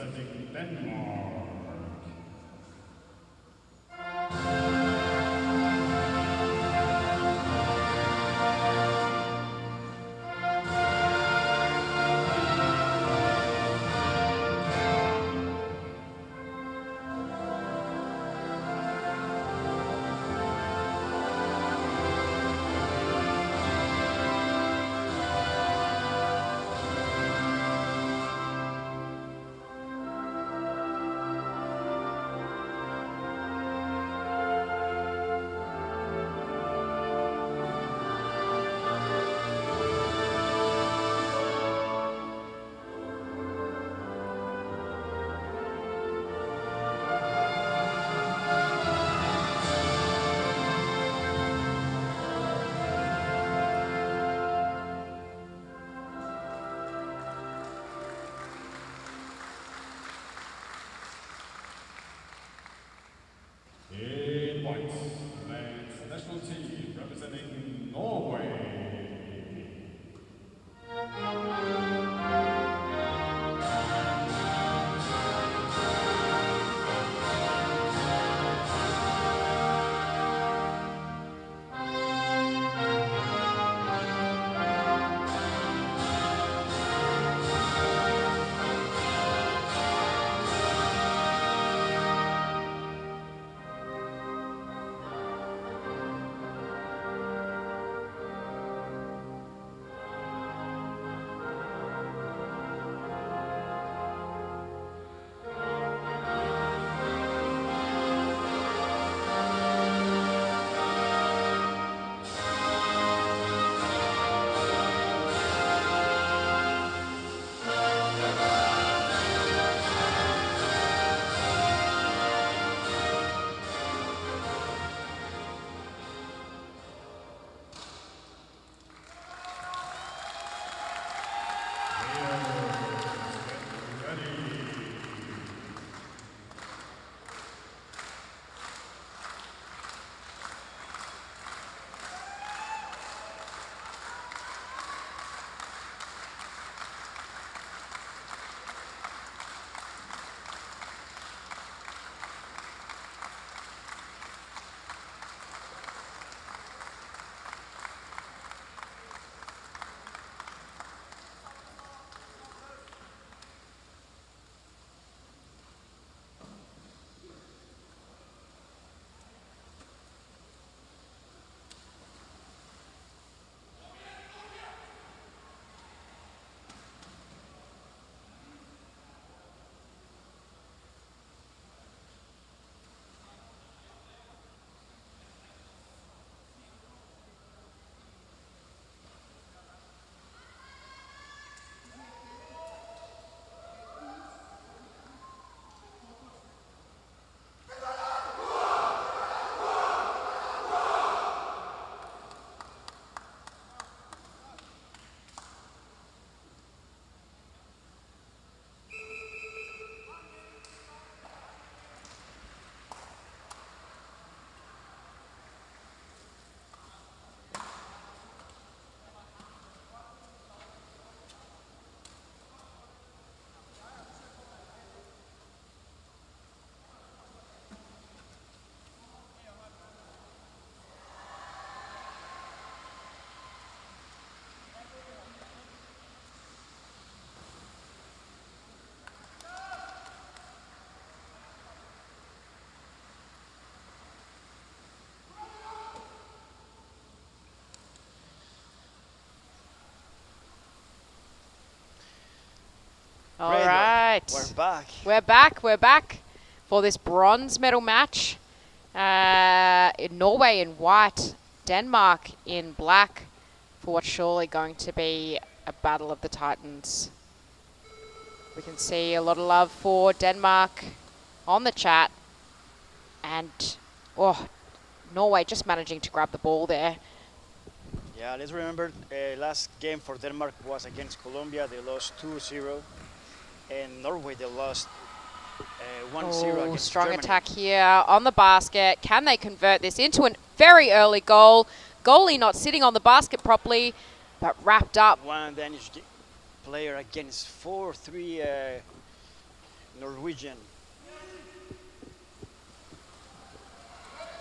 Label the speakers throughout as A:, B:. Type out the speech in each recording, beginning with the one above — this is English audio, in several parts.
A: representing Denmark. In white, Finland's national team representing Norway.
B: All right.
C: We're back.
B: We're back for this bronze medal match. In Norway in white, Denmark in black, for what's surely going to be a battle of the titans. We can see a lot of love for Denmark on the chat. And, Norway just managing to grab the ball there.
C: Yeah, let's remember last game for Denmark was against Colombia. They lost 2-0. And Norway, they lost 1-0 against
B: strong
C: Germany.
B: attack here on the basket. Can they convert this into a very early goal? Goalie not sitting on the basket properly, but wrapped up.
C: One Danish player against 4-3 Norwegian.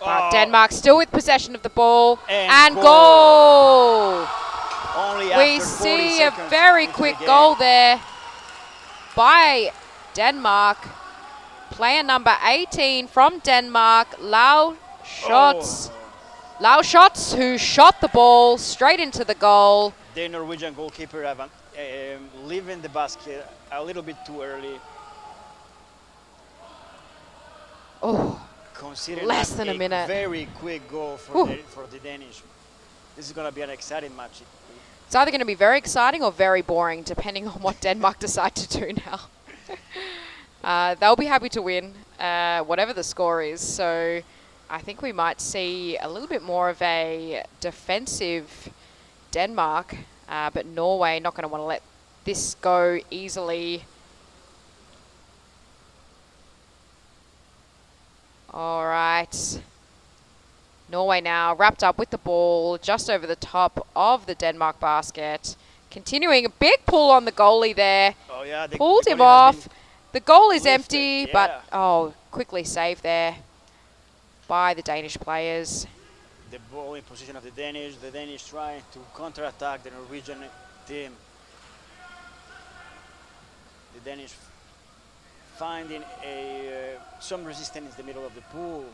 B: But
C: Oh,
B: Denmark still with possession of the ball.
C: And
B: goal!
C: only
B: We
C: after 40
B: see a
C: seconds
B: very
C: into the
B: quick
C: game.
B: goal there by Denmark. Player number 18 from Denmark, Lau Shots. Lau Shots, who shot the ball straight into the goal.
C: The Norwegian goalkeeper leaving the basket a little bit too early.
B: Oh,
C: Considering
B: less
C: that
B: than a minute.
C: Very quick goal
B: Whew.
C: for the Danish. This is going to be an exciting match.
B: It's either going to be very exciting or very boring, depending on what Denmark decide to do now. They'll be happy to win, whatever the score is. So I think we might see a little bit more of a defensive Denmark, but Norway not going to want to let this go easily. All right. Norway now wrapped up with the ball just over the top of the Denmark basket. Continuing a big pull on the goalie there.
C: Oh yeah,
B: Pulled
C: the
B: him
C: goalie has
B: off.
C: been
B: The goal is
C: lifted,
B: empty,
C: yeah.
B: but quickly saved there by the Danish players.
C: The ball in position of the Danish. The Danish trying to counter-attack the Norwegian team. The Danish finding some resistance in the middle of the pool.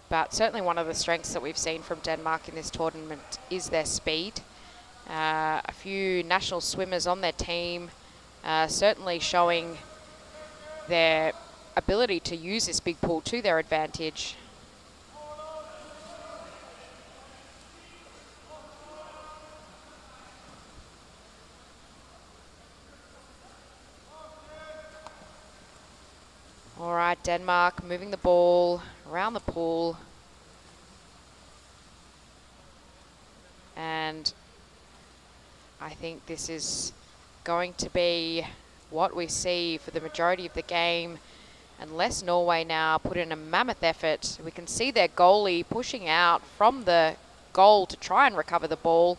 B: But certainly one of the strengths that we've seen from Denmark in this tournament is their speed. A few national swimmers on their team, certainly showing their ability to use this big pool to their advantage. All right, Denmark moving the ball around the pool. And I think this is going to be what we see for the majority of the game. Unless Norway now put in a mammoth effort, we can see their goalie pushing out from the goal to try and recover the ball.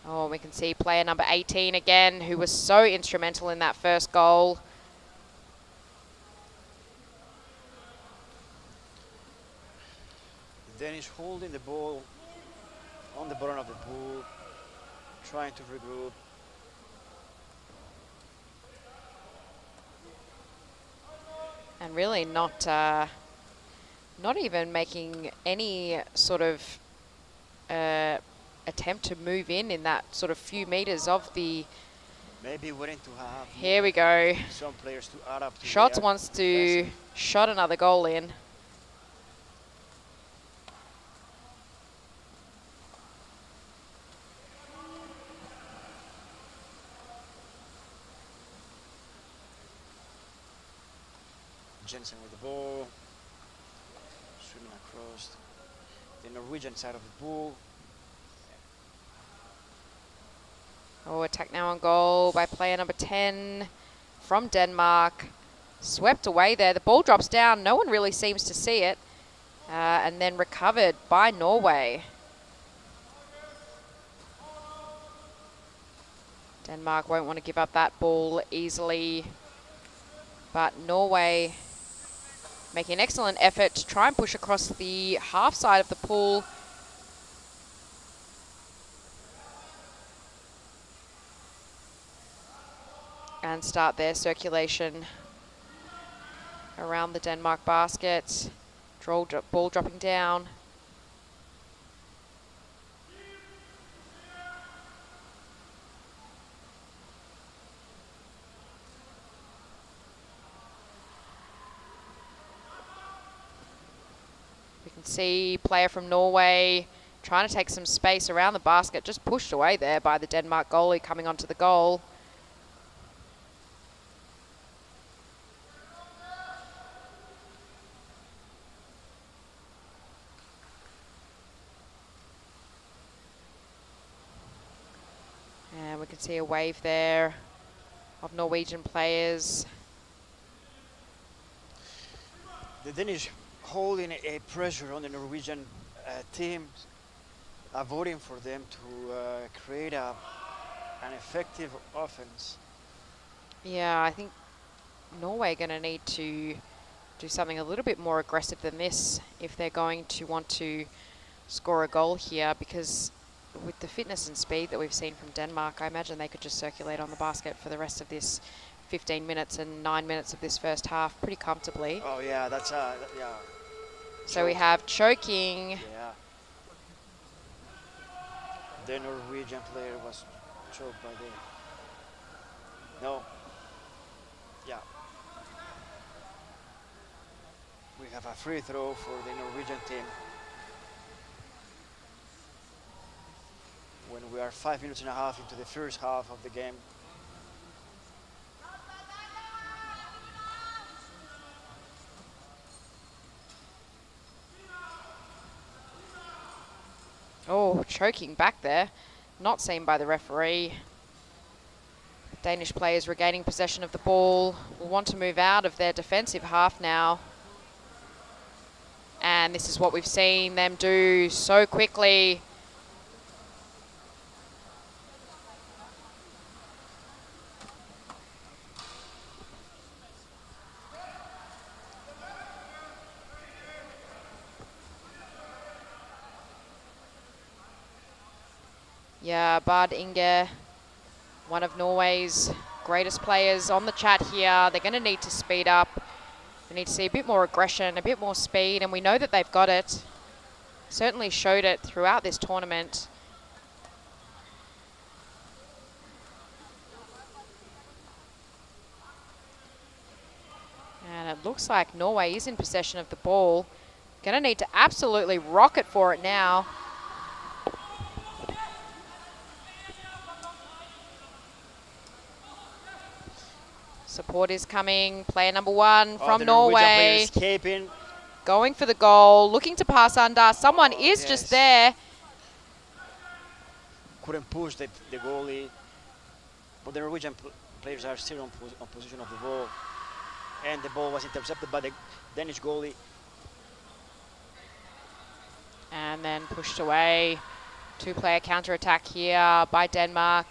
B: Oh, we can see player number 18 again, who was so instrumental in that first goal.
C: The Danish holding the ball on the bottom of the pool, trying to regroup.
B: And really not even making any sort of attempt to move in that sort of few meters of the...
C: Maybe waiting to have
B: Here we go.
C: some players to add up to
B: Shots
C: the
B: wants to
C: defensive.
B: shot another goal in.
C: Jensen with the ball, swimming across the Norwegian side of the pool.
B: Oh, attack now on goal by player number 10 from Denmark. Swept away there. The ball drops down. No one really seems to see it. And then recovered by Norway. Denmark won't want to give up that ball easily. But Norway making an excellent effort to try and push across the half side of the pool. And start their circulation around the Denmark basket. Ball dropping down. We can see player from Norway trying to take some space around the basket, just pushed away there by the Denmark goalie coming onto the goal. And we can see a wave there of Norwegian players.
C: The Danish holding a pressure on the Norwegian team, avoiding for them to create a an effective offense.
B: Yeah, I think Norway are going to need to do something a little bit more aggressive than this if they're going to want to score a goal here, because with the fitness and speed that we've seen from Denmark, I imagine they could just circulate on the basket for the rest of this 15 minutes and 9 minutes of this first half pretty comfortably.
C: Oh yeah, that's yeah.
B: So we have choking.
C: Yeah. The Norwegian player was choked by the. No. Yeah. We have a free throw for the Norwegian team. When we are 5 minutes and a half into the first half of the game.
B: Oh, choking back there. Not seen by the referee. Danish players regaining possession of the ball. Will want to move out of their defensive half now. And this is what we've seen them do so quickly. Yeah, Bard Inge, one of Norway's greatest players on the chat here. They're going to need to speed up. They need to see a bit more aggression, a bit more speed, and we know that they've got it. Certainly showed it throughout this tournament. And it looks like Norway is in possession of the ball. Going to need to absolutely rocket for it now. Support is coming. Player number 1 from
C: the
B: Norway.
C: Escaping.
B: Going for the goal. Looking to pass under. Someone is just there.
C: Couldn't push the goalie. But the Norwegian players are still on position of the ball. And the ball was intercepted by the Danish goalie.
B: And then pushed away. 2-player counter-attack here by Denmark.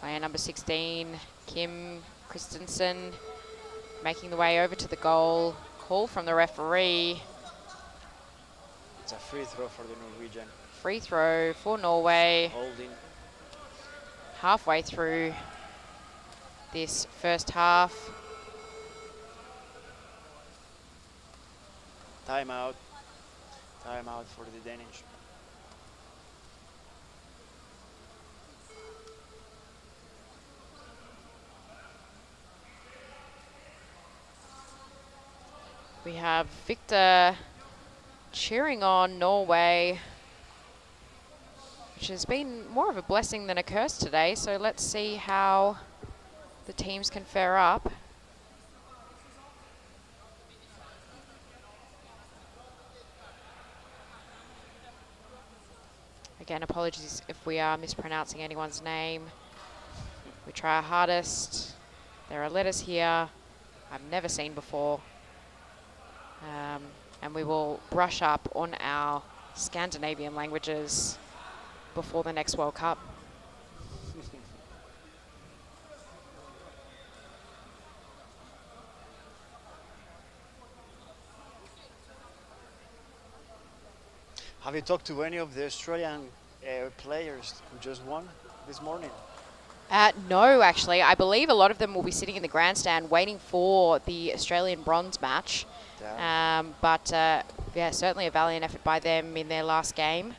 B: Player number 16, Kim Christensen, making the way over to the goal. Call from the referee.
C: It's a free throw for the Norwegian.
B: Free throw for Norway.
C: Holding.
B: Halfway through this first half.
C: Timeout. Timeout for the Danish.
B: We have Victor cheering on Norway, which has been more of a blessing than a curse today. So let's see how the teams can fare up. Again, apologies if we are mispronouncing anyone's name. We try our hardest. There are letters here I've never seen before. And we will brush up on our Scandinavian languages before the next World Cup.
C: Have you talked to any of the Australian players who just won this morning?
B: No, actually. I believe a lot of them will be sitting in the grandstand waiting for the Australian bronze match. But yeah, certainly a valiant effort by them in their last game.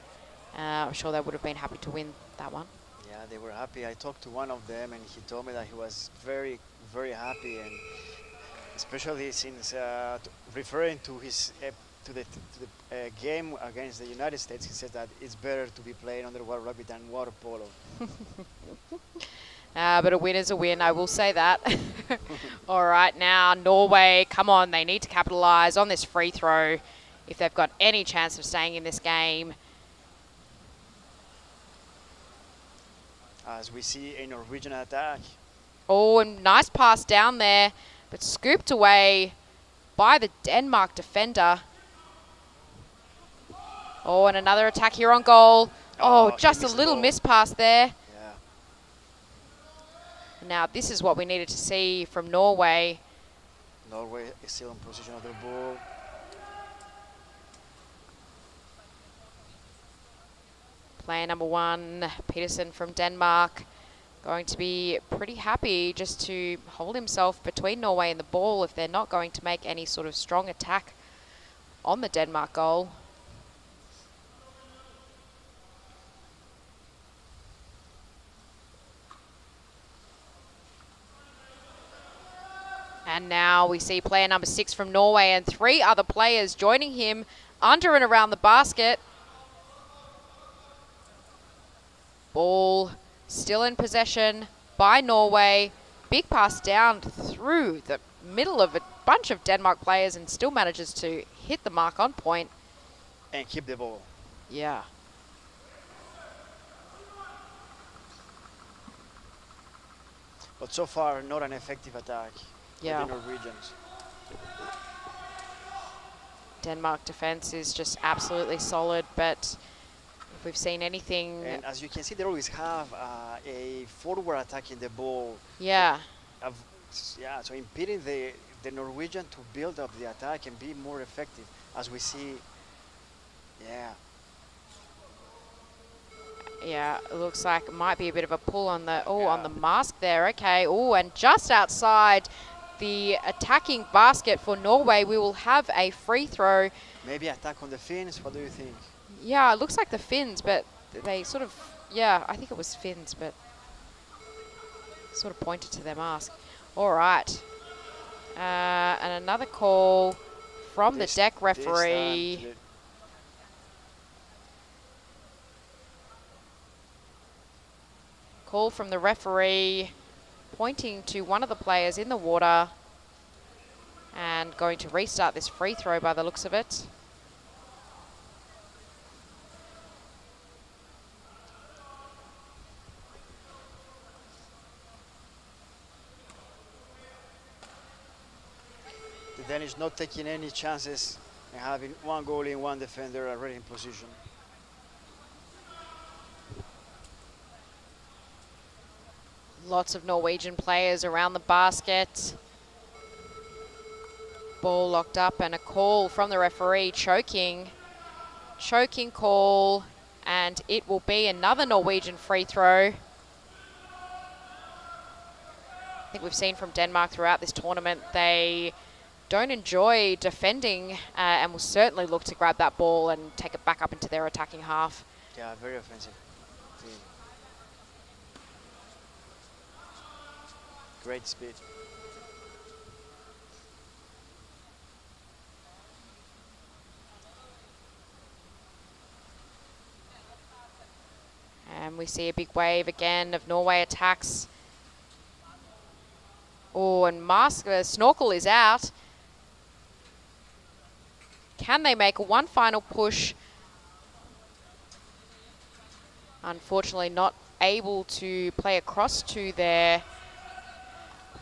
B: I'm sure they would have been happy to win that one.
C: Yeah, they were happy. I talked to one of them and he told me that he was very, very happy, and especially since referring to his to the game against the United States, he said that it's better to be playing underwater rugby than water polo.
B: But a win is a win, I will say that. All right, now Norway, come on, they need to capitalise on this free throw if they've got any chance of staying in this game.
C: As we see a Norwegian attack.
B: Oh, and nice pass down there, but scooped away by the Denmark defender. Oh, and another attack here on goal. Oh,
C: he
B: just a
C: missed the
B: little
C: ball.
B: miss pass there.
C: Yeah.
B: Now, this is what we needed to see from Norway.
C: Norway is still in position of the ball.
B: Player number 1, Peterson from Denmark, going to be pretty happy just to hold himself between Norway and the ball if they're not going to make any sort of strong attack on the Denmark goal. And now we see player number 6 from Norway and 3 other players joining him under and around the basket. Ball still in possession by Norway. Big pass down through the middle of a bunch of Denmark players and still manages to hit the mark on point.
C: And keep the ball.
B: Yeah.
C: But so far, not an effective attack.
B: Yeah.
C: For the Norwegians.
B: Denmark defense is just absolutely solid, but if we've seen anything...
C: And as you can see, they always have a forward attacking the ball.
B: Yeah.
C: So impeding the Norwegian to build up the attack and be more effective, as we see. Yeah.
B: Yeah, it looks like it might be a bit of a pull on the on the mask there. Okay. Oh, and just outside the attacking basket for Norway, we will have a free throw.
C: Maybe attack on the Finns. What do you think?
B: Yeah, it looks like the Finns, but they sort of, yeah, I think it was Finns, but sort of pointed to their mask. All right. And another call from the deck referee. Call from the referee pointing to one of the players in the water and going to restart this free throw by the looks of it.
C: The Danish not taking any chances and having one goalie and one defender already in position.
B: Lots of Norwegian players around the basket. Ball locked up and a call from the referee, choking call, and it will be another Norwegian free throw. I think we've seen from Denmark throughout this tournament, they don't enjoy defending and will certainly look to grab that ball and take it back up into their attacking half.
C: Yeah, very offensive team. Great speed.
B: And we see a big wave again of Norway attacks. Oh, and Snorkel is out. Can they make one final push? Unfortunately not able to play across to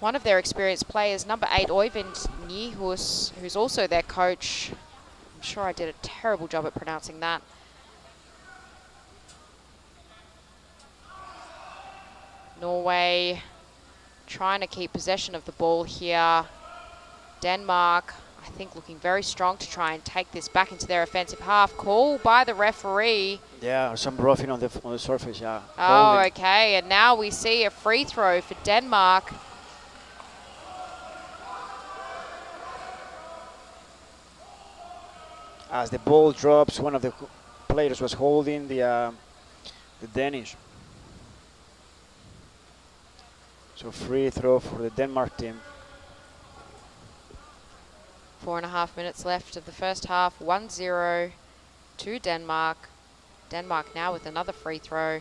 B: one of their experienced players, number 8, Øyvind Nyhus, who's also their coach. I'm sure I did a terrible job at pronouncing that. Norway trying to keep possession of the ball here. Denmark, I think, looking very strong to try and take this back into their offensive half. Call by the referee.
C: Yeah, some roughing on the surface, yeah.
B: Oh, okay, and now we see a free throw for Denmark.
C: As the ball drops, one of the players was holding the Danish. So free throw for the Denmark team.
B: 4.5 minutes left of the first half. 1-0 to Denmark. Denmark now with another free throw.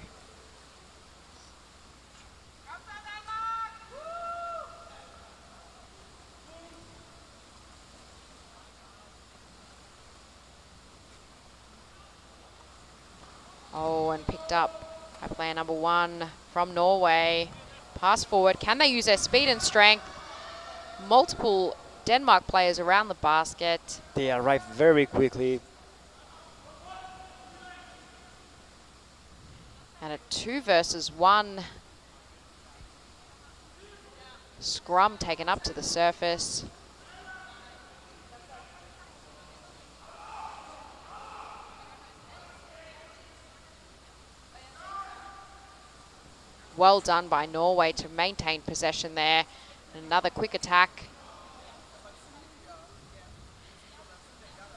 B: Oh, and picked up by player number 1 from Norway. Pass forward. Can they use their speed and strength? Multiple Denmark players around the basket.
C: They arrive very quickly.
B: And a 2 versus 1 scrum taken up to the surface. Well done by Norway to maintain possession there. Another quick attack.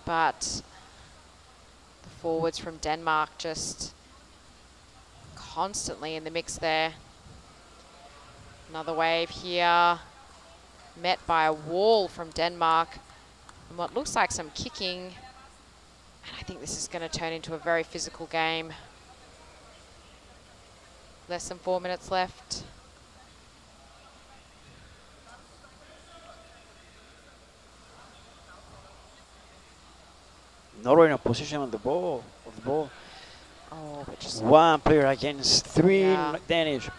B: But the forwards from Denmark just constantly in the mix there. Another wave here, met by a wall from Denmark. And what looks like some kicking. And I think this is going to turn into a very physical game. Less than 4 minutes left.
C: Norway in a position on the ball.
B: Oh, but just
C: One player against 3
B: Yeah.
C: Danish.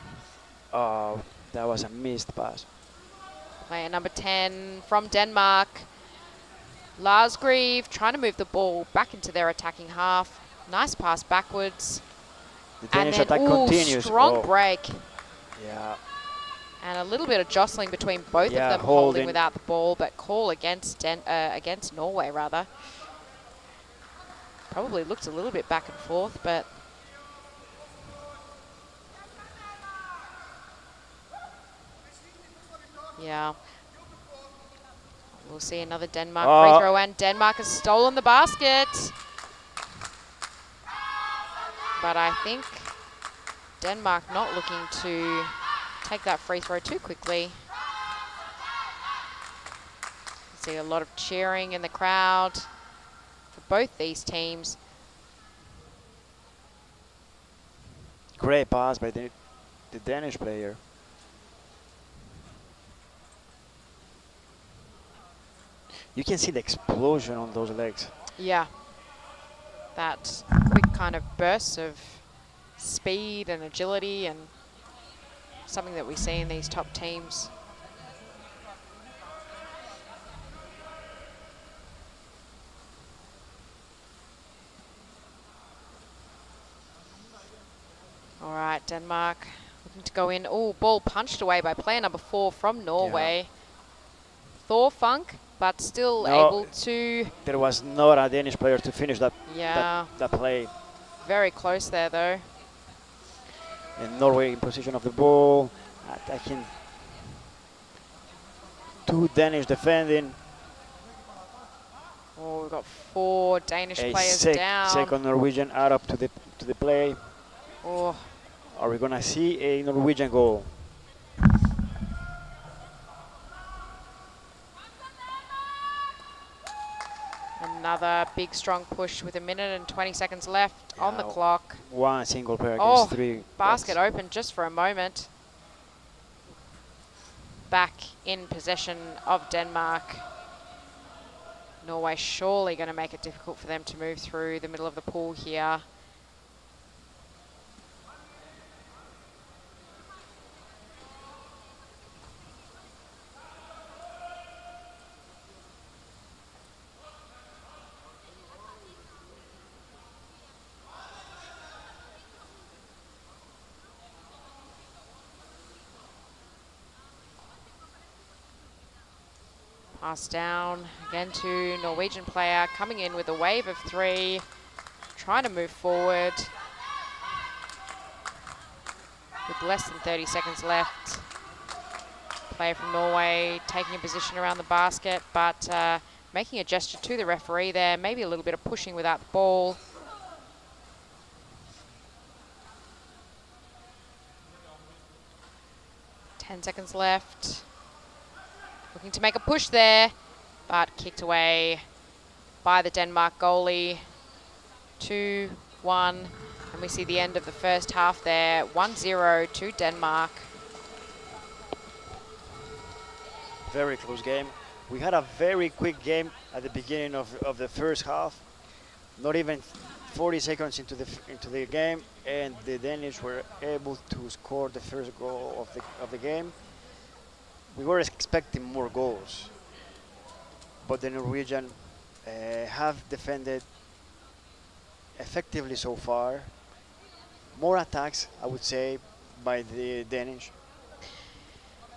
C: Oh, that was a missed pass.
B: player number 10 from Denmark. Lars Grieve trying to move the ball back into their attacking half. Nice pass backwards.
C: The
B: And
C: Danish
B: then,
C: attack continues.
B: strong
C: Oh,
B: break.
C: yeah.
B: And a little bit of jostling between both
C: Yeah,
B: of them,
C: holding.
B: holding without the ball, but call against against Norway rather. Probably looked a little bit back and forth, but yeah. We'll see another Denmark free throw, and Denmark has stolen the basket. But I think Denmark not looking to take that free throw too quickly. See a lot of cheering in the crowd for both these teams.
C: Great pass by the Danish player. You can see the explosion on those legs.
B: Yeah. That quick kind of burst of speed and agility, and something that we see in these top teams. All right, Denmark looking to go in. Oh, ball punched away by player number 4 from Norway. Thor Funk, but still
C: No,
B: able to.
C: There was not a Danish player to finish that,
B: Yeah,
C: that play.
B: very close there though.
C: And Norway in position of the ball, attacking. 2 Danish defending.
B: Oh, we've got 4 Danish
C: A
B: players down.
C: second Norwegian out up to the play.
B: Oh,
C: Are we gonna see a Norwegian goal?
B: another big strong push with 1minute and 20 seconds left on the
C: Yeah.
B: clock.
C: One single player
B: Oh,
C: against 3.
B: basket open just for a moment. Back in possession of Denmark. Norway surely going to make it difficult for them to move through the middle of the pool here. Pass down again to Norwegian player, coming in with a wave of 3, trying to move forward with less than 30 seconds left. Player from Norway taking a position around the basket, but making a gesture to the referee there, maybe a little bit of pushing without the ball. Ten seconds left. Looking to make a push there, but kicked away by the Denmark goalie. 2-1, and we see the end of the first half there. 1-0 to Denmark.
C: Very close game. We had a very quick game at the beginning of the first half. Not even 40 seconds into the game, and the Danish were able to score the first goal of the game. We were expecting more goals, but the Norwegian have defended effectively so far. more attacks, I would say, by the Danish.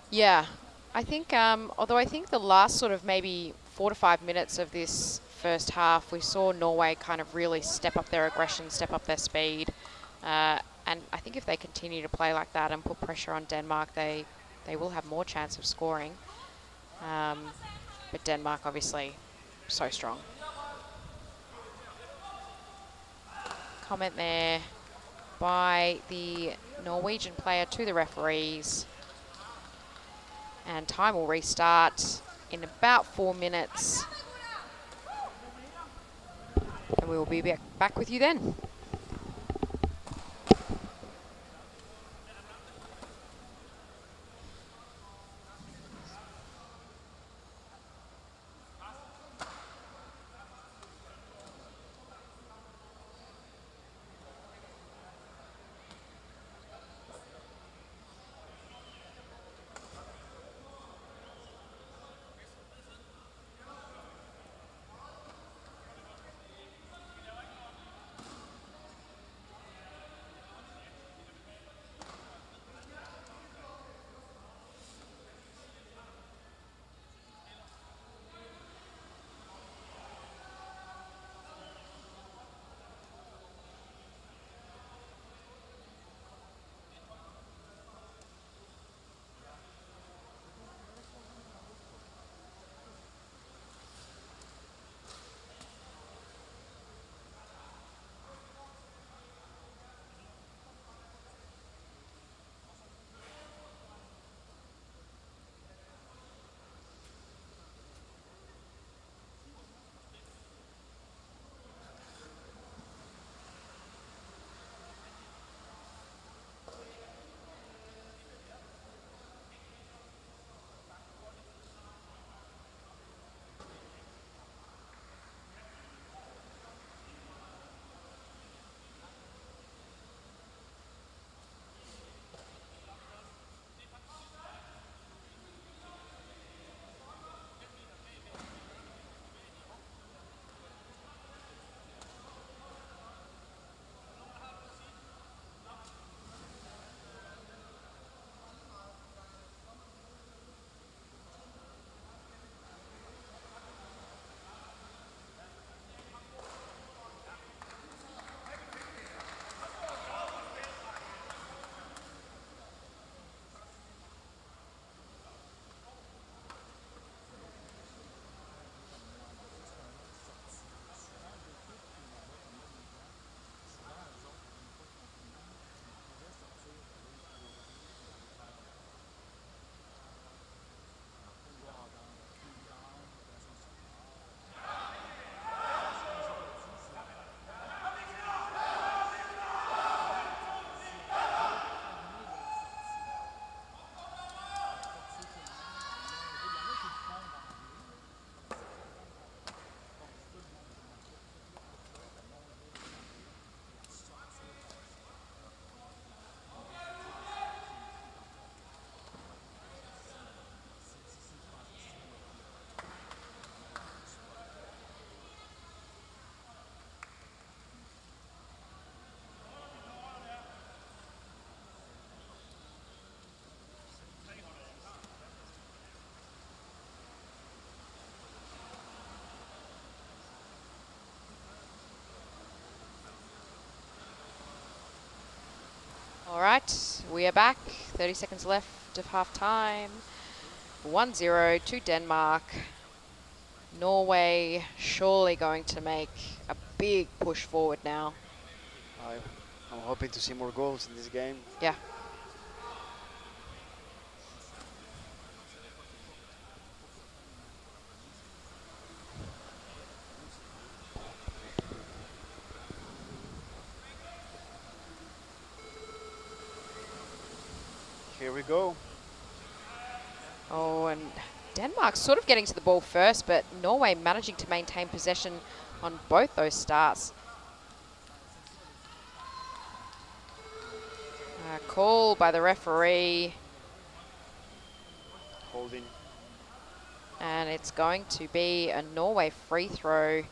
B: Yeah, I think, although I think the last sort of maybe 4 to 5 minutes of this first half, we saw Norway kind of really step up their aggression, step up their speed. And I think if they continue to play like that and put pressure on Denmark, they will have more chance of scoring. But Denmark, obviously, so strong. Comment there by the Norwegian player to the referees. And time will restart in about 4 minutes. And we will be back with you then. All right, we are back. 30 seconds left of half time. 1-0 to Denmark. Norway surely going to make a big push forward now.
C: I'm hoping to see more goals in this game.
B: Yeah.
C: Here we go.
B: Oh, and Denmark sort of getting to the ball first, but Norway managing to maintain possession on both those starts. Call by the referee.
C: Holding.
B: And it's going to be a Norway free throw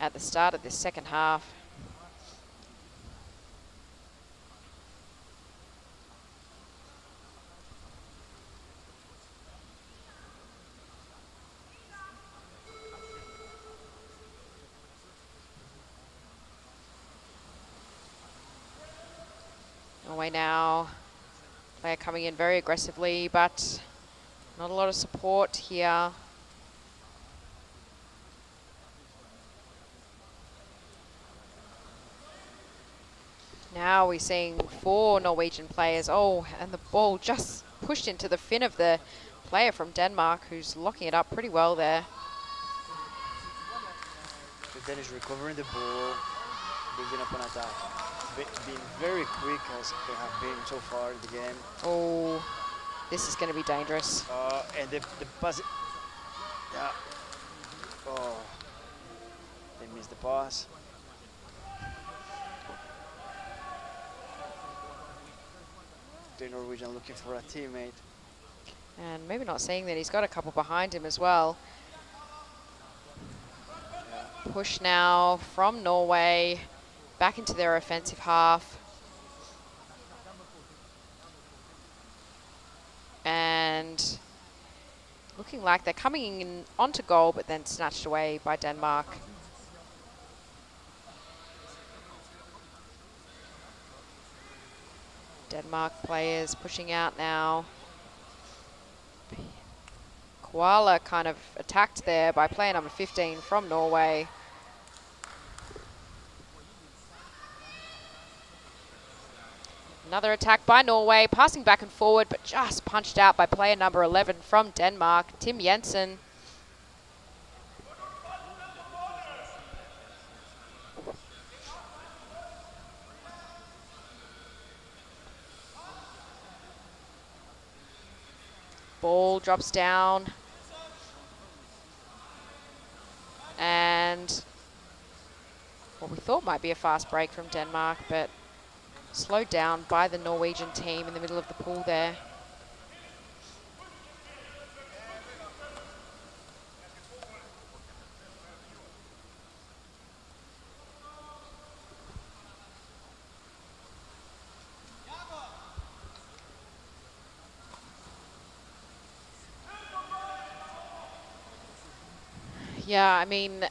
B: at the start of the second half. Norway now. Player coming in very aggressively, but not a lot of support here. Now we're seeing 4 Norwegian players. Oh, and the ball just pushed into the fin of the player from Denmark, who's locking it up pretty well there.
C: The Danish recovering the ball, building up an attack. Being very quick as they have been so far in the game.
B: Oh, this is going to be dangerous.
C: And the pass. Yeah. Oh, they missed the pass. The Norwegian looking for a teammate.
B: And maybe not seeing that he's got a couple behind him as well.
C: Yeah.
B: Push now from Norway back into their offensive half. And looking like they're coming in onto goal, but then snatched away by Denmark. Denmark players pushing out now. Koala kind of attacked there by player number 15 from Norway. Another attack by Norway, passing back and forward, but just punched out by player number 11 from Denmark, Tim Jensen. Ball drops down. And what we thought might be a fast break from Denmark, but slowed down by the Norwegian team in the middle of the pool there. Yeah, I mean,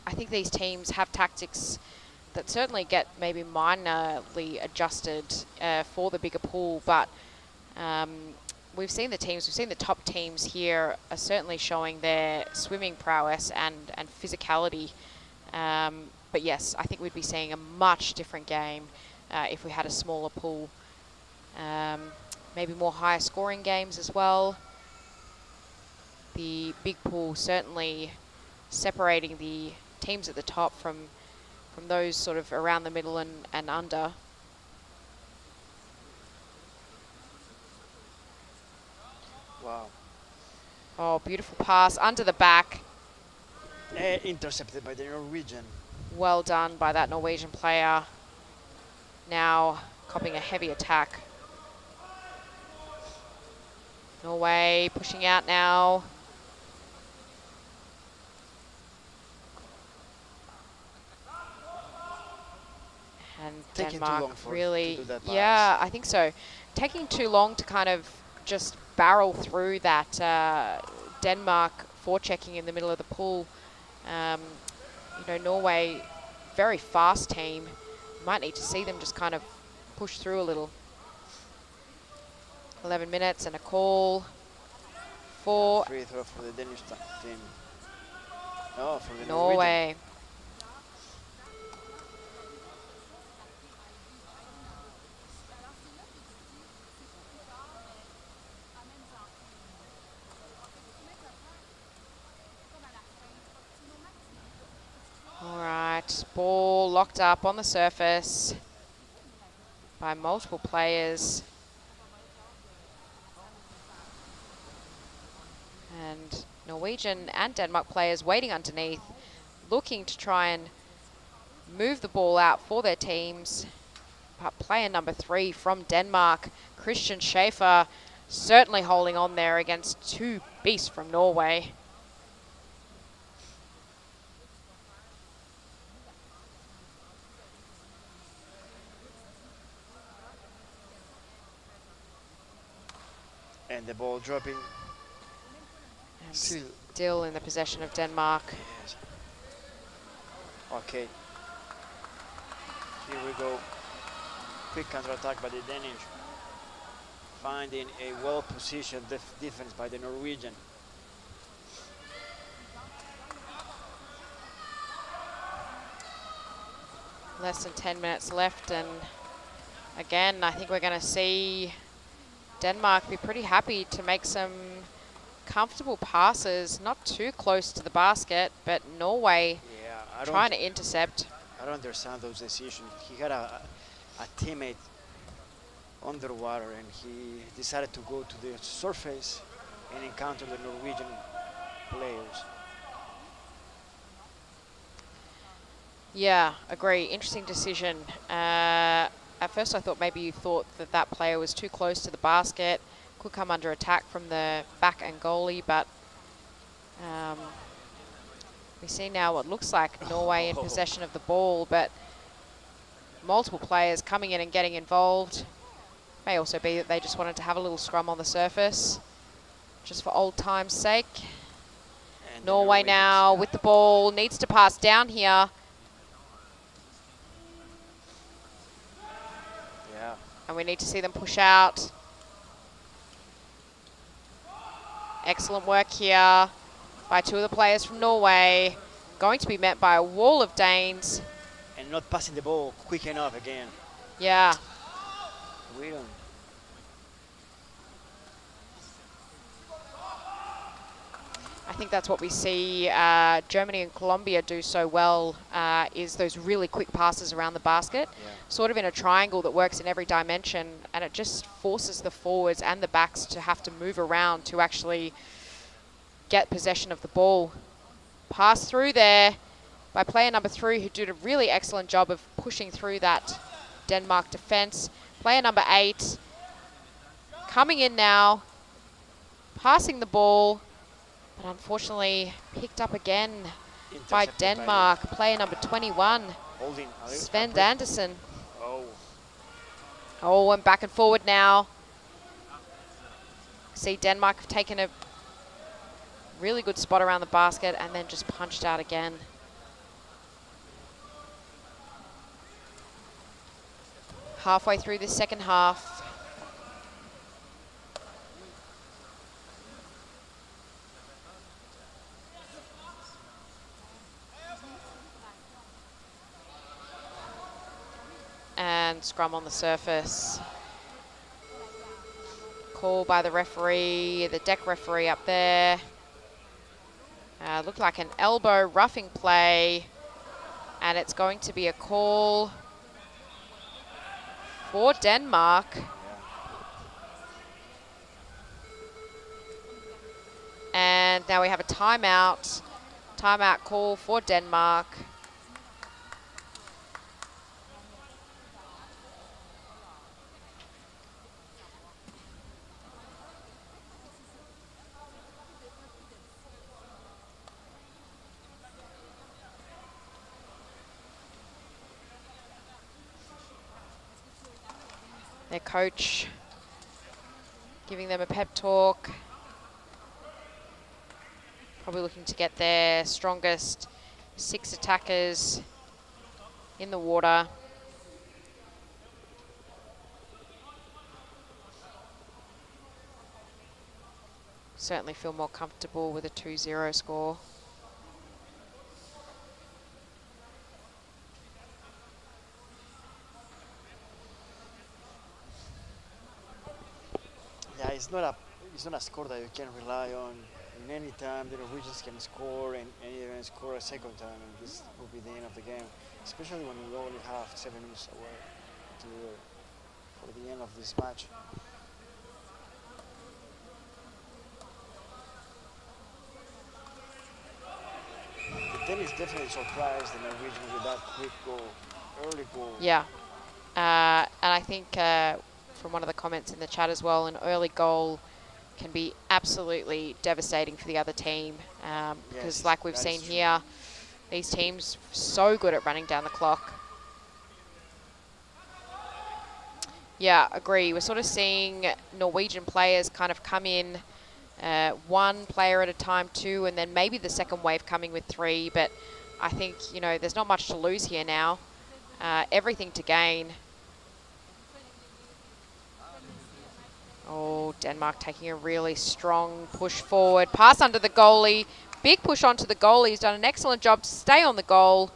B: I think these teams have tactics that certainly get maybe minorly adjusted for the bigger pool, but we've seen the top teams here are certainly showing their swimming prowess and physicality. But yes, I think we'd be seeing a much different game if we had a smaller pool. Maybe more higher scoring games as well. The big pool certainly separating the teams at the top from those sort of around the middle and under.
C: Wow.
B: Oh, beautiful pass under the back.
C: Intercepted by the Norwegian.
B: Well done by that Norwegian player. Now copying a heavy attack. Norway pushing out now. And
C: Taking too
B: Denmark
C: long to
B: really,
C: do that pass.
B: yeah, I think so. Taking too long to kind of just barrel through that Denmark forechecking in the middle of the pool. You know, Norway, very fast team. Might need to see them just kind of push through a little. 11 minutes and a call for
C: Free throw for the Danish team. No, for the Norwegian.
B: Norway. All right, ball locked up on the surface by multiple players. And Norwegian and Denmark players waiting underneath, looking to try and move the ball out for their teams. But player number 3 from Denmark, Christian Schaefer, certainly holding on there against 2 beasts from Norway.
C: And the ball dropping.
B: And still in the possession of Denmark.
C: Yes. Okay. Here we go. quick counter-attack by the Danish, finding a well-positioned defense by the Norwegian.
B: Less than 10 minutes left, and again, I think we're going to see Denmark be pretty happy to make some comfortable passes, not too close to the basket, but Norway trying to intercept.
C: I don't understand those decisions. He had a teammate underwater, and he decided to go to the surface and encounter the Norwegian players.
B: Yeah, agree. Interesting decision. At first I thought maybe you thought that that player was too close to the basket, could come under attack from the back and goalie, but we see now what looks like Norway in possession of the ball, but multiple players coming in and getting involved. May also be that they just wanted to have a little scrum on the surface, just for old time's sake.
C: And
B: Norway now with the ball, needs to pass down here.
C: Yeah.
B: And we need to see them push out. Excellent work here by two of the players from Norway. Going to be met by a wall of Danes.
C: And not passing the ball quick enough again.
B: Yeah.
C: We don't.
B: I think that's what we see Germany and Colombia do so well, is those really quick passes around the basket, sort of in a triangle that works in every dimension, and it just forces the forwards and the backs to have to move around to actually get possession of the ball. Pass through there by player number 3, who did a really excellent job of pushing through that Denmark defense. Player number 8 coming in now, passing the ball, but unfortunately picked up again by Denmark. Player number 21, Sven Andersen. Oh, and back and forward now. See Denmark have taken a really good spot around the basket and then just punched out again. Halfway through the second half. And scrum on the surface. Call by the referee, the deck referee up there. Looked like an elbow roughing play, and it's going to be a call for Denmark. And now we have a timeout. Timeout call for Denmark. Their coach giving them a pep talk. Probably looking to get their strongest 6 attackers in the water. Certainly feel more comfortable with a 2-0 score.
C: Yeah, it's not a score that you can rely on. In any time, the Norwegians can score and even score a second time, and this will be the end of the game. Especially when we only have 7 minutes away for the end of this match. The Danish definitely surprised the Norwegians with that quick goal, early goal.
B: Yeah, and I think from one of the comments in the chat as well, an early goal can be absolutely devastating for the other team, because
C: Yes,
B: like we've
C: that
B: seen
C: is true.
B: here, these teams so good at running down the clock. Yeah, agree. We're sort of seeing Norwegian players kind of come in, 1 player at a time, 2, and then maybe the second wave coming with 3. But I think, you know, there's not much to lose here now. Everything to gain. Oh, Denmark taking a really strong push forward. Pass under the goalie. Big push onto the goalie. He's done an excellent job to stay on the goal.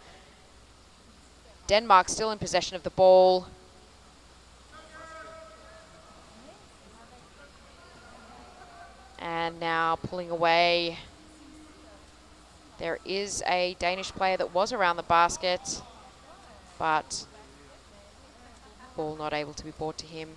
B: Denmark still in possession of the ball. And now pulling away. There is a Danish player that was around the basket, but ball not able to be brought to him.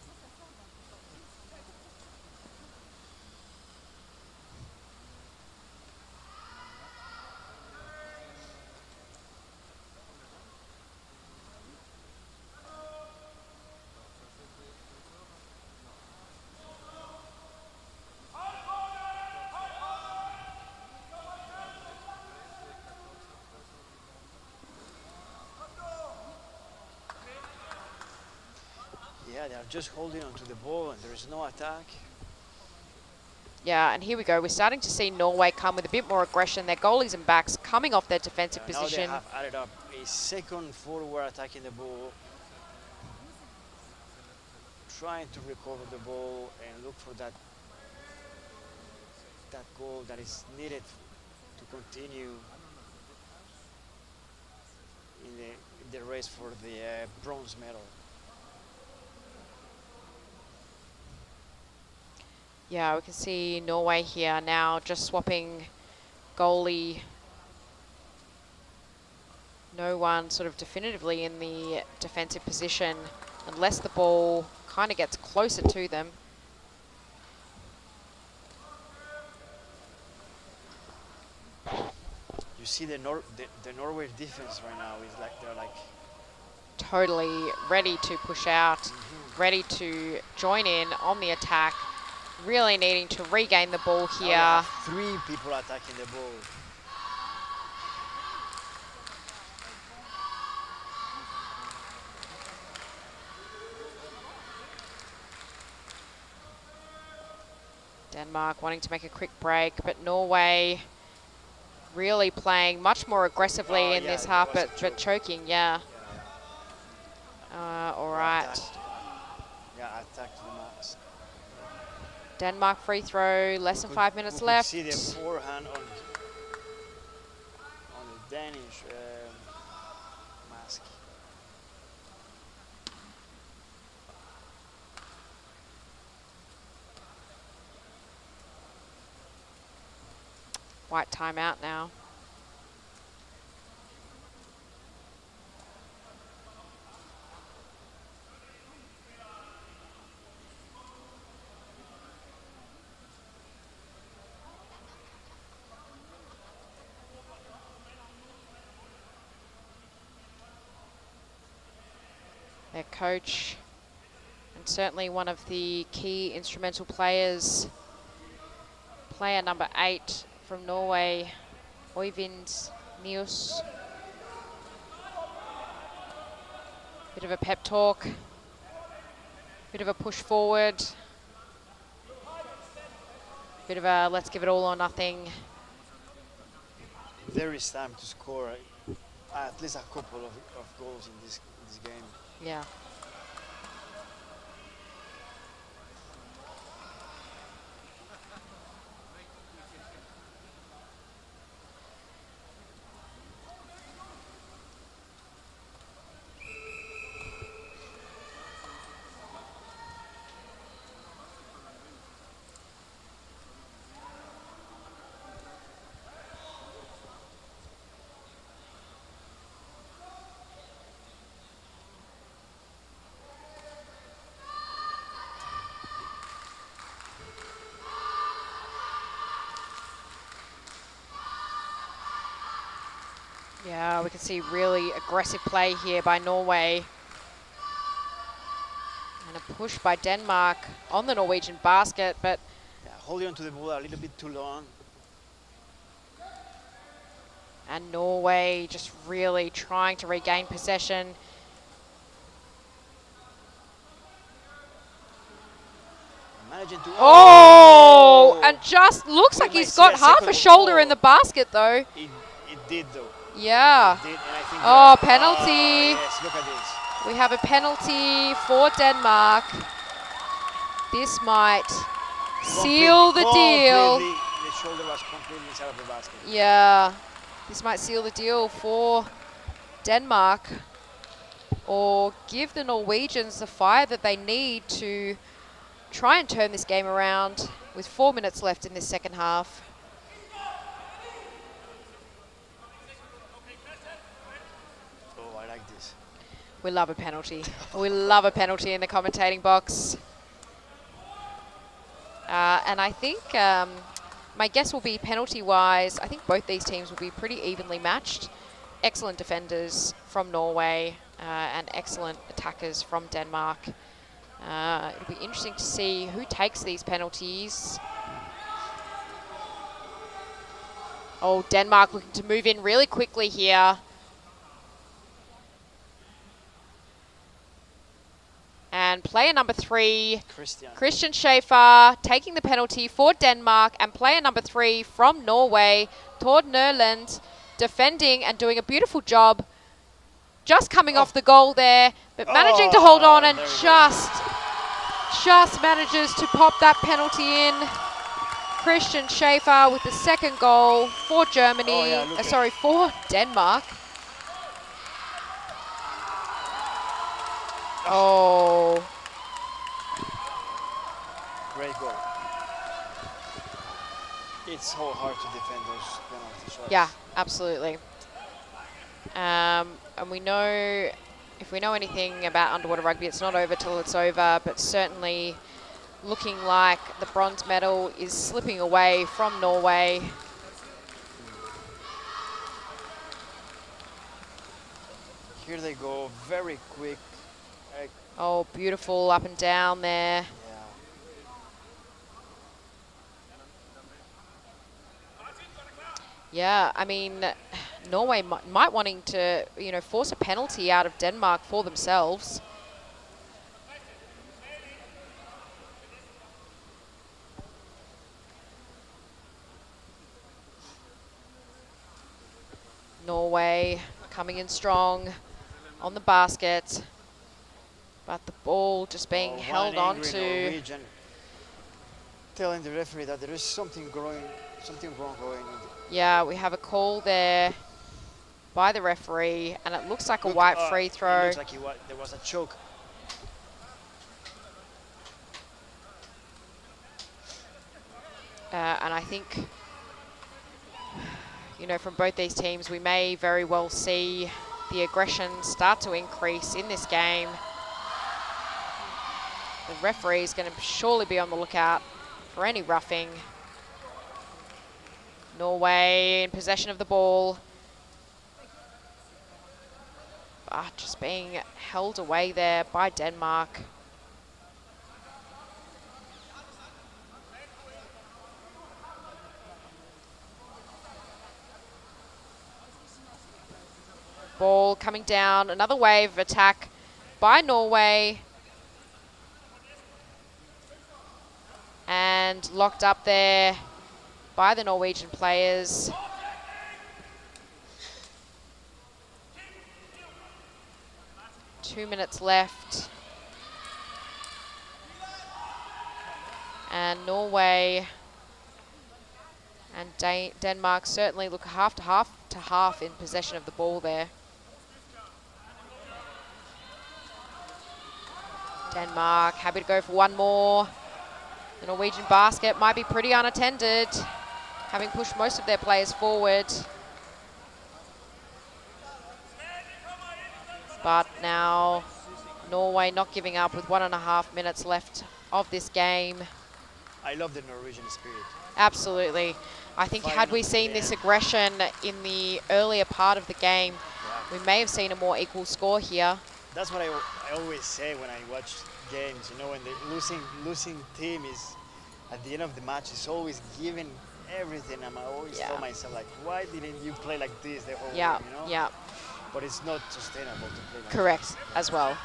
C: Yeah, they are just holding onto the ball and there is no attack.
B: Yeah, and here we go. We're starting to see Norway come with a bit more aggression. Their goalies and backs coming off their defensive
C: Now
B: position.
C: they have added up a second forward attacking the ball, trying to recover the ball and look for that goal that is needed to continue in the race for the bronze medal.
B: Yeah, we can see Norway here now just swapping goalie. No one sort of definitively in the defensive position unless the ball kind of gets closer to them.
C: You see the Norway defense right now is like they're like
B: Totally ready to push out, ready to join in on the attack. Really needing to regain the ball
C: now they
B: here.
C: have 3 people attacking the ball.
B: Denmark wanting to make a quick break, but Norway really playing much more aggressively in this half, but choking, yeah. All right.
C: Attack to the max.
B: Denmark free throw, less than 5 minutes left.
C: See the forehand on the Danish mask.
B: White timeout now. Their coach, and certainly one of the key instrumental players, player number 8 from Norway, Øyvind Nius. Bit of a pep talk, bit of a push forward, bit of a let's give it all or nothing.
C: There is time to score at least a couple of goals in this game.
B: Yeah. Yeah, we can see really aggressive play here by Norway. And a push by Denmark on the Norwegian basket, but
C: Yeah, holding onto the ball a little bit too long.
B: and Norway just really trying to regain possession.
C: Managing to
B: And just looks
C: We
B: like
C: might
B: he's
C: see
B: got
C: a
B: half
C: second
B: a shoulder
C: goal.
B: in the basket though.
C: It did though.
B: Yeah.
C: It did, and I think
B: Oh,
C: that-
B: penalty.
C: yes, look at this.
B: We have a penalty for Denmark. this might seal the deal.
C: The shoulder was completely inside of the basket.
B: Yeah, this might seal the deal for Denmark, or give the Norwegians the fire that they need to try and turn this game around with 4 minutes left in this second half.
C: Oh, I like this.
B: We love a penalty. We love a penalty in the commentating box. And I think my guess will be penalty-wise, I think both these teams will be pretty evenly matched. Excellent defenders from Norway and excellent attackers from Denmark. It'll be interesting to see who takes these penalties. Oh, Denmark looking to move in really quickly here. And player number 3, Christian Schaefer, taking the penalty for Denmark. And player number 3 from Norway, Tord Nerland, defending and doing a beautiful job. Just coming off the goal there, but managing to hold on and just manages to pop that penalty in. Christian Schaefer with the second goal for Germany, for Denmark. Oh.
C: Great goal. It's so hard to defend those penalty shots.
B: Yeah, absolutely. And we know, if we know anything about underwater rugby, it's not over till it's over, but certainly looking like the bronze medal is slipping away from Norway.
C: Here they go, very quick.
B: Oh, beautiful up and down there. Yeah, I mean, Norway might wanting to, force a penalty out of Denmark for themselves. Norway coming in strong on the basket, but the ball just being held on to.
C: Norwegian telling the referee that there is something wrong going.
B: Yeah, we have a call there by the referee, and it looks like a white free throw.
C: It looks like there was a choke.
B: And I think, from both these teams, we may very well see the aggression start to increase in this game. The referee is going to surely be on the lookout for any roughing. Norway in possession of the ball. But just being held away there by Denmark. Ball coming down, another wave of attack by Norway. And locked up there by the Norwegian players. Two minutes left. And Norway and Denmark certainly look half to half in possession of the ball there. Denmark happy to go for one more. The Norwegian basket might be pretty unattended, having pushed most of their players forward. But now Norway not giving up with 1.5 minutes left of this game.
C: I love the Norwegian spirit.
B: Absolutely. I think had we seen this aggression in the earlier part of the game, we may have seen a more equal score here.
C: That's what I always say when I watch games, when the losing team is at the end of the match is always giving everything, and I always tell myself, like, why didn't you play like this the whole game,
B: Yeah.
C: But it's not sustainable to play like
B: Correct,
C: this.
B: as well.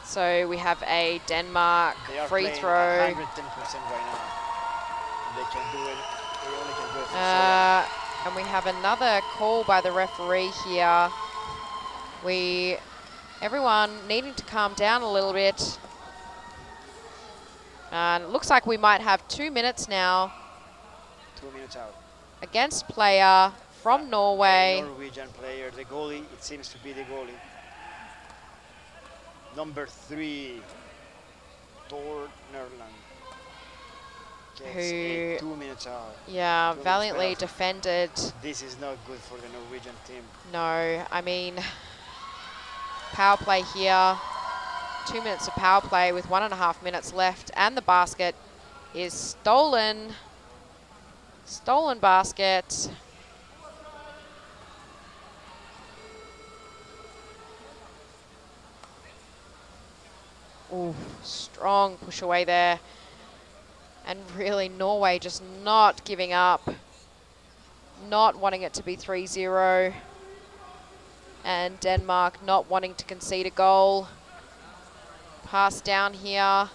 B: So we have a Denmark free throw.
C: They are playing 110% right now. They can do it. They only can do it for so long.
B: And we have another call by the referee here. Everyone needing to calm down a little bit. And it looks like we might have 2 minutes now.
C: 2 minutes out.
B: Against player from Norway.
C: A Norwegian player, the goalie, it seems to be the goalie. Number 3, Thor Nerland. Gets a 2 minutes out.
B: Yeah,
C: 2 minutes
B: valiantly
C: penalty.
B: defended.
C: This is not good for the Norwegian team.
B: No, I mean, power play here. 2 minutes of power play with 1.5 minutes left, and the basket is stolen. Stolen basket. Ooh, strong push away there. And really Norway just not giving up. Not wanting it to be 3-0. And Denmark not wanting to concede a goal. Pass down here.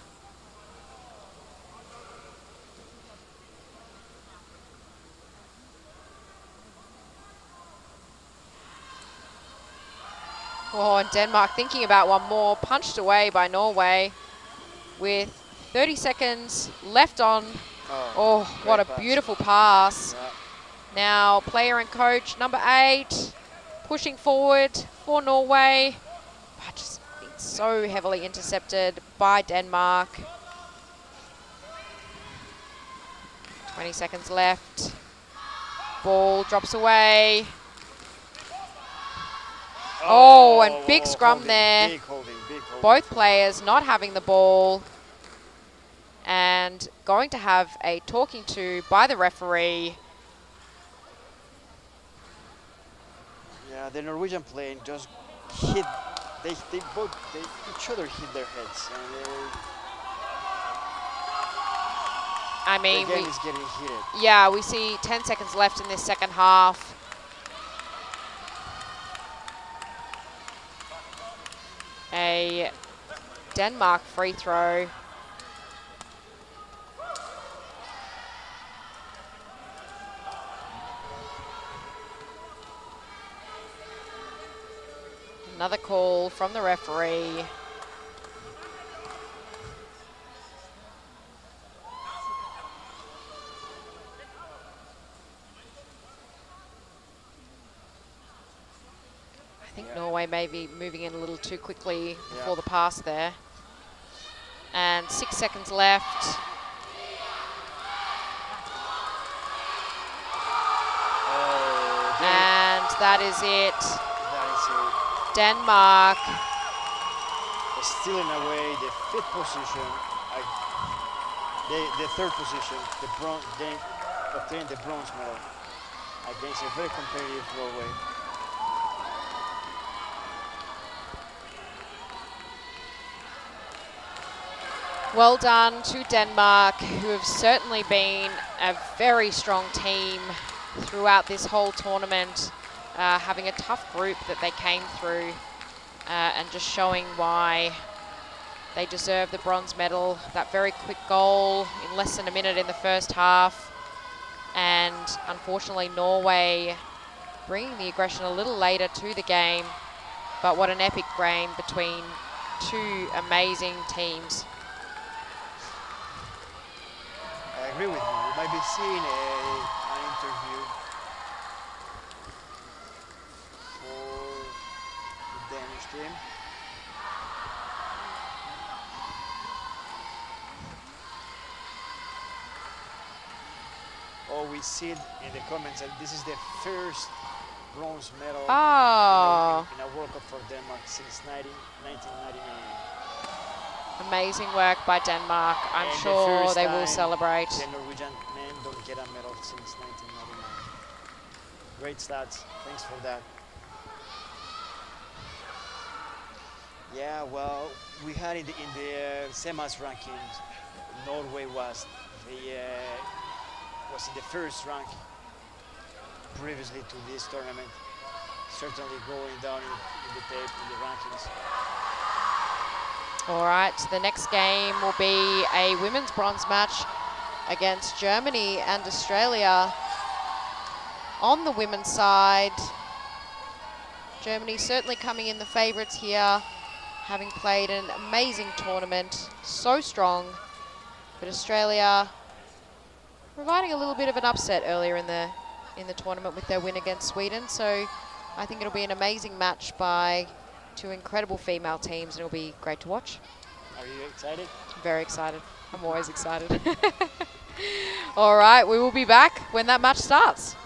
B: Oh, and Denmark thinking about one more. Punched away by Norway with 30 seconds left on. Oh, what a beautiful pass.
C: Yeah.
B: Now, player and coach, number 8, pushing forward for Norway. But just been so heavily intercepted by Denmark. 20 seconds left. Ball drops away. Oh, and big scrum
C: holding,
B: there.
C: Big holding.
B: Both players not having the ball and going to have a talking to by the referee.
C: Yeah, the Norwegian plane just hit. They each other hit their heads, and
B: I mean,
C: the game is getting heated.
B: Yeah, we see 10 seconds left in this second half. A Denmark free throw. Another call from the referee. I think Norway may be moving in a little too quickly before the pass there. And 6 seconds left. And that is it.
C: That is it.
B: Denmark
C: Stealing away the 5th position, the 3rd position, they obtained the bronze medal against a very competitive Norway.
B: Well done to Denmark, who have certainly been a very strong team throughout this whole tournament, having a tough group that they came through, and just showing why they deserve the bronze medal. That very quick goal in less than a minute in the first half, and unfortunately Norway bringing the aggression a little later to the game, but what an epic game between two amazing teams.
C: I agree with you. We might be seeing an interview for the Danish team. Oh, we see it in the comments that this is the first bronze medal in a World Cup for Denmark since 1999.
B: Amazing work by Denmark. I'm
C: And
B: sure they will
C: time
B: celebrate.
C: The Norwegian men don't get a medal since 1999. Great stats. Thanks for that. Yeah, well, we had in the semis rankings, Norway was in the first rank previously to this tournament. Certainly going down in the tape in the rankings.
B: All right, the next game will be a women's bronze match against Germany and Australia. On the women's side, Germany certainly coming in the favourites here, having played an amazing tournament, so strong. But Australia providing a little bit of an upset earlier in the tournament with their win against Sweden. So I think it'll be an amazing match by two incredible female teams, and it'll be great to watch.
C: Are you excited?
B: Very excited. I'm always excited. All right, we will be back when that match starts.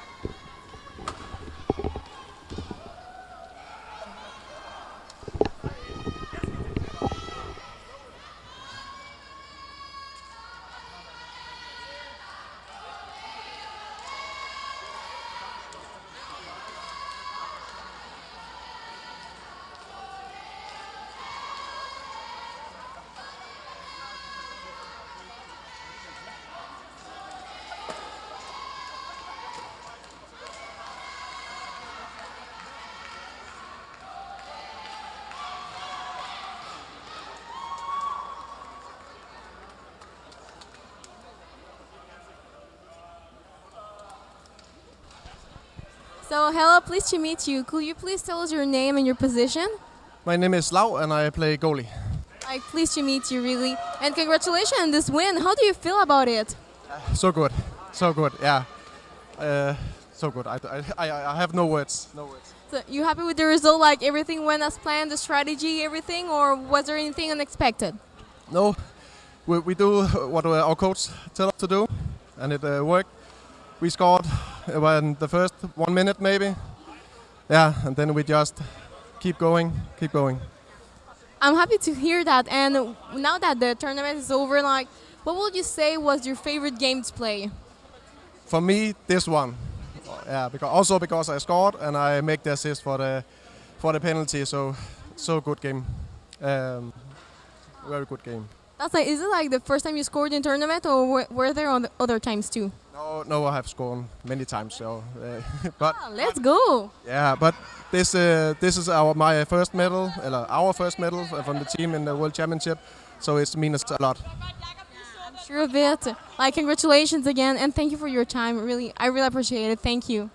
D: So, hello, pleased to meet you. Could you please tell us your name and your position?
E: My name is Lau and I play goalie.
D: Like, pleased to meet you, really. And congratulations on this win. How do you feel about it?
E: So good, yeah. So good. I have no words. No words.
D: So, you happy with the result? Like, everything went as planned, the strategy, everything? Or was there anything unexpected?
E: No, we do what our coach tell us to do, and it worked. We scored in the first 1 minute maybe. Yeah, and then we just keep going.
D: I'm happy to hear that. And now that the tournament is over, like, what would you say was your favorite game to play?
E: For me, this one. Yeah, because I scored and I make the assist for the penalty. So good game. Very good game.
D: That's like, is it like the first time you scored in tournament, or were there other times too?
E: No, I have scored many times. So, but
D: Let's go.
E: yeah, but this is my first medal, our first medal from the team in the World Championship. So it means a lot.
D: I'm sure of it. Like, congratulations again, and thank you for your time. I really appreciate it. Thank you.